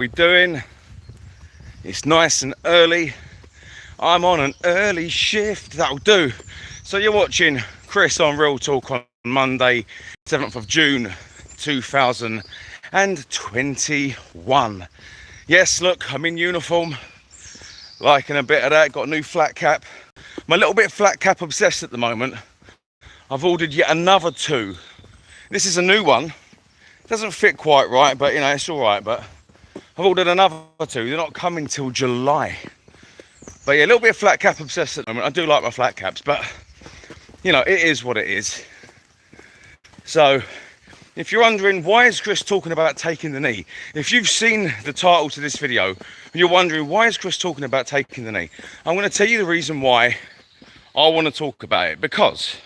we doing? It's nice and early. I'm on an early shift, that'll do. So you're watching Chris on Real Talk on Monday, 7th of June 2021. Yes, look, I'm in uniform, liking a bit of that. Got a new flat cap. I'm a little bit flat cap obsessed at the moment. I've ordered yet another two. This is a new one. Doesn't fit quite right, but you know, it's all right. But I've ordered another two. They're not coming till July. But yeah, a little bit of flat cap obsessed at the moment. I do like my flat caps, but you know, it is what it is. So if you're wondering why is Chris talking about taking the knee, if you've seen the title to this video and you're wondering why is Chris talking about taking the knee, I'm going to tell you the reason why I want to talk about it. Because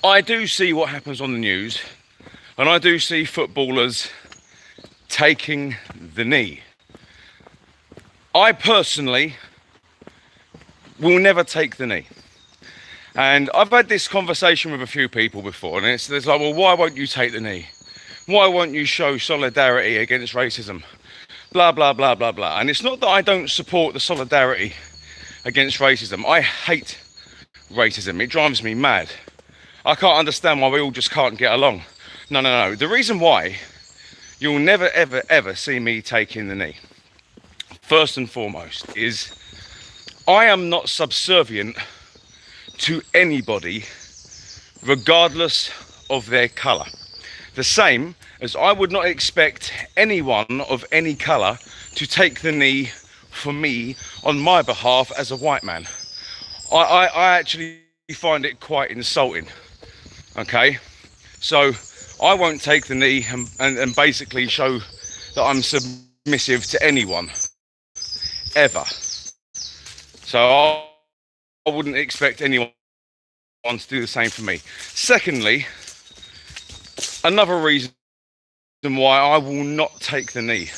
I do see what happens on the news, and I do see footballers taking the knee. I personally will never take the knee. And I've had this conversation with a few people before, and it's like, well, why won't you take the knee? Why won't you show solidarity against racism? Blah, blah, blah, blah, blah. And it's not that I don't support the solidarity against racism. I hate racism. It drives me mad. I can't understand why we all just can't get along. No, no, no. The reason why you'll never, ever, ever see me taking the knee, first and foremost, is I am not subservient to anybody regardless of their colour. The same as I would not expect anyone of any colour to take the knee for me on my behalf as a white man. I actually find it quite insulting. Okay, so I won't take the knee and basically show that I'm submissive to anyone, ever. So I wouldn't expect anyone to do the same for me. Secondly, another reason why I will not take the knee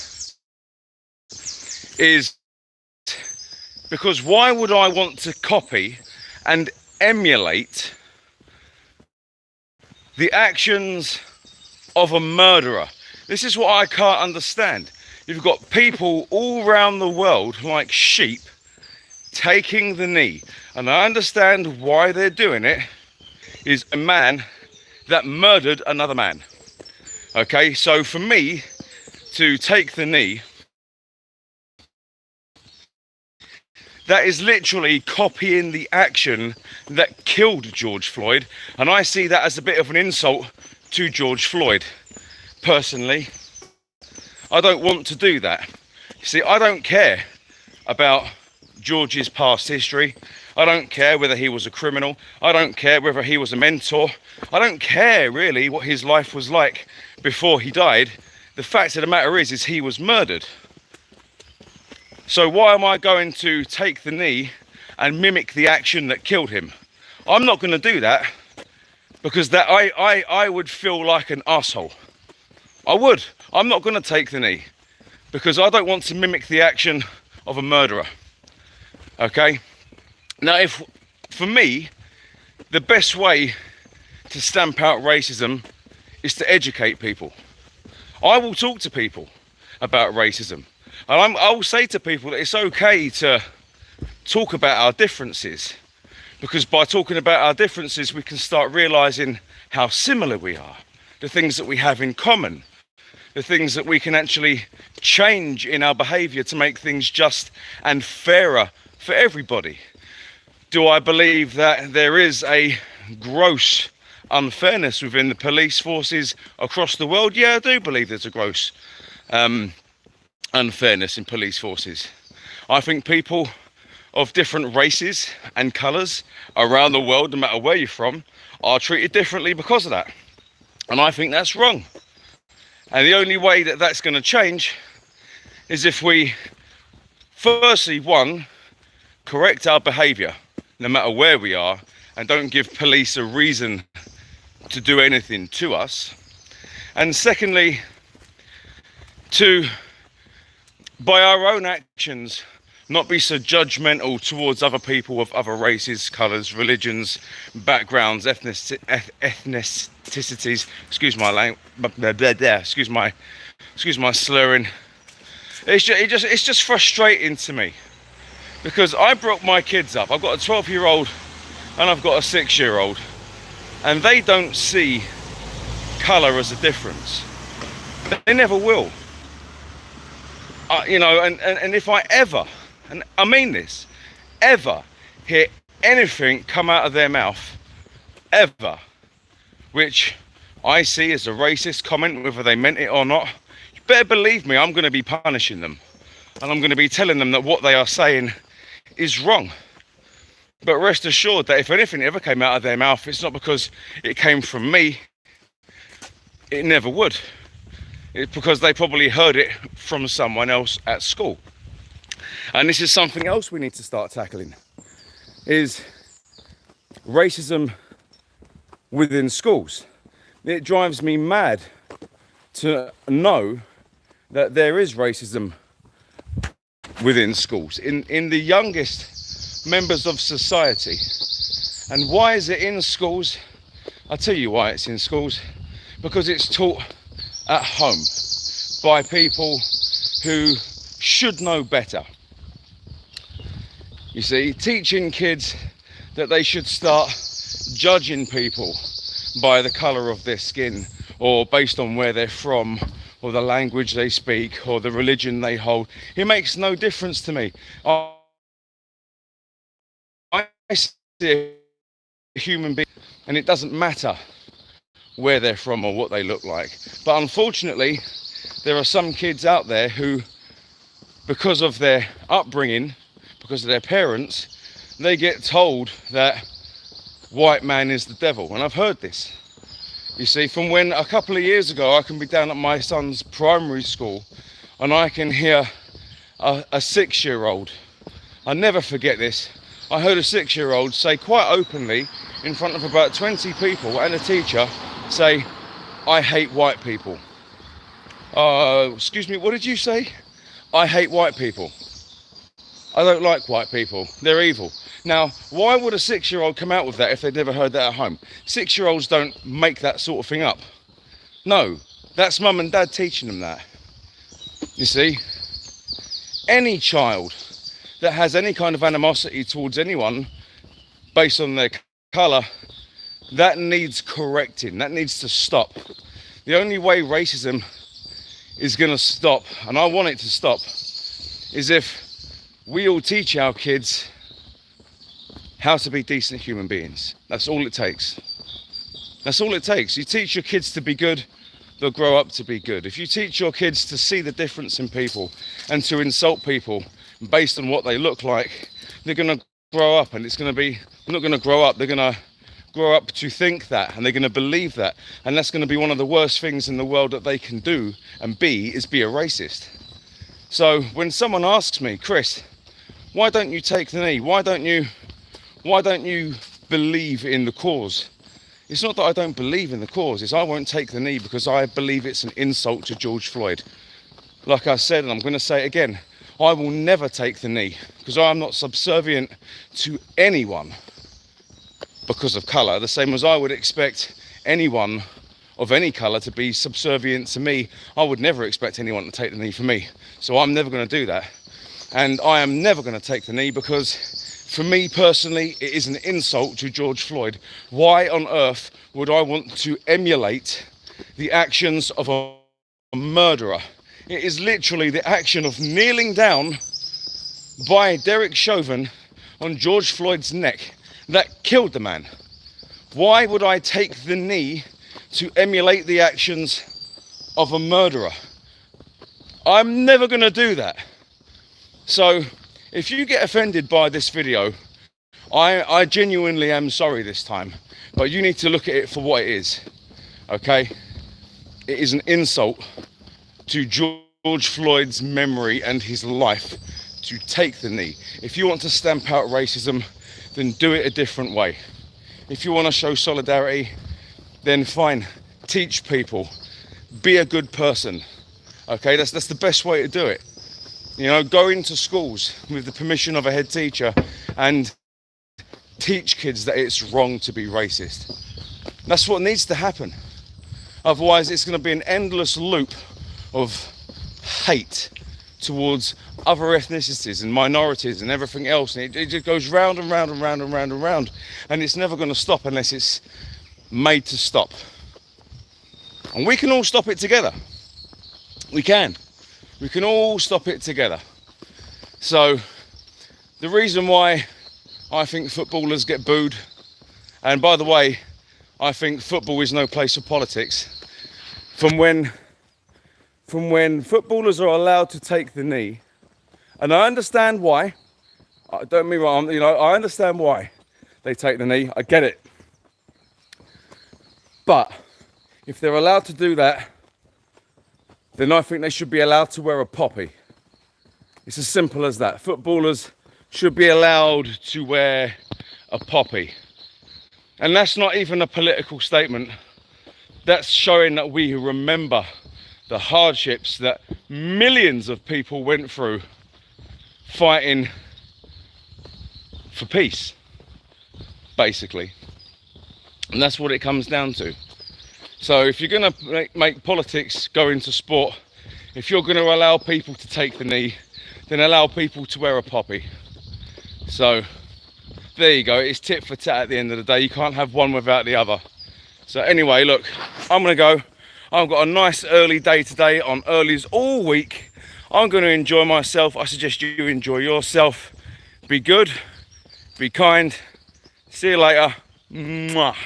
is because why would I want to copy and emulate the actions of a murderer? This is what I can't understand. You've got people all around the world like sheep taking the knee, and I understand why they're doing it. Is a man that murdered another man. Okay, so for me to take the knee, that is literally copying the action that killed George Floyd, and I see that as a bit of an insult to George Floyd. Personally, I don't want to do that. You see, I don't care about George's past history. I don't care whether he was a criminal. I don't care whether he was a mentor. I don't care really what his life was like before he died. The fact of the matter is he was murdered. So why am I going to take the knee and mimic the action that killed him? I'm not going to do that, because that I would feel like an asshole. I would. I'm not going to take the knee because I don't want to mimic the action of a murderer. Okay? Now, for me, the best way to stamp out racism is to educate people. I will talk to people about racism. And I will say to people that it's okay to talk about our differences, because by talking about our differences, we can start realising how similar we are, the things that we have in common, the things that we can actually change in our behaviour to make things just and fairer for everybody. Do I believe that there is a gross unfairness within the police forces across the world? Yeah, I do believe there's a gross unfairness in police forces. I think people of different races and colours around the world, no matter where you're from, are treated differently because of that. And I think that's wrong. And the only way that that's going to change is if we, firstly, one, correct our behaviour, no matter where we are, and don't give police a reason to do anything to us. And secondly, to, by our own actions, not be so judgmental towards other people of other races, colours, religions, backgrounds, ethnicities. Excuse my language. Excuse my slurring. It's just frustrating to me, because I brought my kids up. I've got a 12-year-old and I've got a 6-year-old, and they don't see colour as a difference. They never will. You know, and if I ever, and I mean this, ever hear anything come out of their mouth, ever, which I see as a racist comment, whether they meant it or not, you better believe me, I'm going to be punishing them. And I'm going to be telling them that what they are saying is wrong. But rest assured that if anything ever came out of their mouth, it's not because it came from me. It never would. It's because they probably heard it from someone else at school. And this is something else we need to start tackling, is racism within schools. It drives me mad to know that there is racism within schools, in the youngest members of society. And why is it in schools? I'll tell you why it's in schools. Because it's taught at home by people who should know better. You see, teaching kids that they should start judging people by the colour of their skin, or based on where they're from, or the language they speak, or the religion they hold. It makes no difference to me. I see a human being, and it doesn't matter where they're from or what they look like. But unfortunately, there are some kids out there who, because of their upbringing, because of their parents, they get told that white man is the devil. And I've heard this. You see, from when a couple of years ago, I can be down at my son's primary school and I can hear a 6-year-old. I'll never forget this. I heard a 6-year-old say quite openly in front of about 20 people and a teacher say, "I hate white people." Excuse me, what did you say? I hate white people. I don't like white people. They're evil. Now, why would a 6-year-old come out with that if they'd never heard that at home? 6-year-olds don't make that sort of thing up. No, that's mum and dad teaching them that. You see, any child that has any kind of animosity towards anyone based on their colour, that needs correcting. That needs to stop. The only way racism is going to stop, and I want it to stop, is if we all teach our kids how to be decent human beings. That's all it takes. That's all it takes. You teach your kids to be good, they'll grow up to be good. If you teach your kids to see the difference in people and to insult people based on what they look like, they're going to grow up, and it's going to be, they're not going to grow up, they're going to grow up to think that, and they're going to believe that, and that's going to be one of the worst things in the world that they can do and be, is be a racist. So when someone asks me, "Chris, why don't you take the knee? Why don't you believe in the cause?" It's not that I don't believe in the cause, it's I won't take the knee because I believe it's an insult to George Floyd. Like I said, and I'm going to say it again, I will never take the knee because I am not subservient to anyone because of colour, the same as I would expect anyone of any colour to be subservient to me. I would never expect anyone to take the knee for me. So I'm never going to do that. And I am never going to take the knee because, for me personally, it is an insult to George Floyd. Why on earth would I want to emulate the actions of a murderer? It is literally the action of kneeling down by Derek Chauvin on George Floyd's neck that killed the man. Why would I take the knee to emulate the actions of a murderer? I'm never going to do that. So if you get offended by this video, I genuinely am sorry this time, but you need to look at it for what it is, okay? It is an insult to George Floyd's memory and his life to take the knee. If you want to stamp out racism, then do it a different way. If you want to show solidarity, then fine, teach people, be a good person, okay? That's the best way to do it. You know, go into schools with the permission of a head teacher and teach kids that it's wrong to be racist. That's what needs to happen. Otherwise, it's going to be an endless loop of hate towards other ethnicities and minorities and everything else, and it just goes round and round and round and round and round, and it's never going to stop unless it's made to stop. And we can all stop it together. We can all stop it together. So the reason why I think footballers get booed, and by the way, I think football is no place for politics, from when footballers are allowed to take the knee, and I understand why. Don't get me wrong, I understand why they take the knee. I get it. But if they're allowed to do that, then I think they should be allowed to wear a poppy. It's as simple as that. Footballers should be allowed to wear a poppy. And that's not even a political statement. That's showing that we remember the hardships that millions of people went through fighting for peace, basically. And that's what it comes down to. So if you're going to make politics go into sport, if you're going to allow people to take the knee, then allow people to wear a poppy. So there you go. It's tit for tat at the end of the day. You can't have one without the other. So anyway, look, I'm going to go. I've got a nice early day today on earlies all week. I'm going to enjoy myself. I suggest you enjoy yourself. Be good, be kind. See you later. Mwah.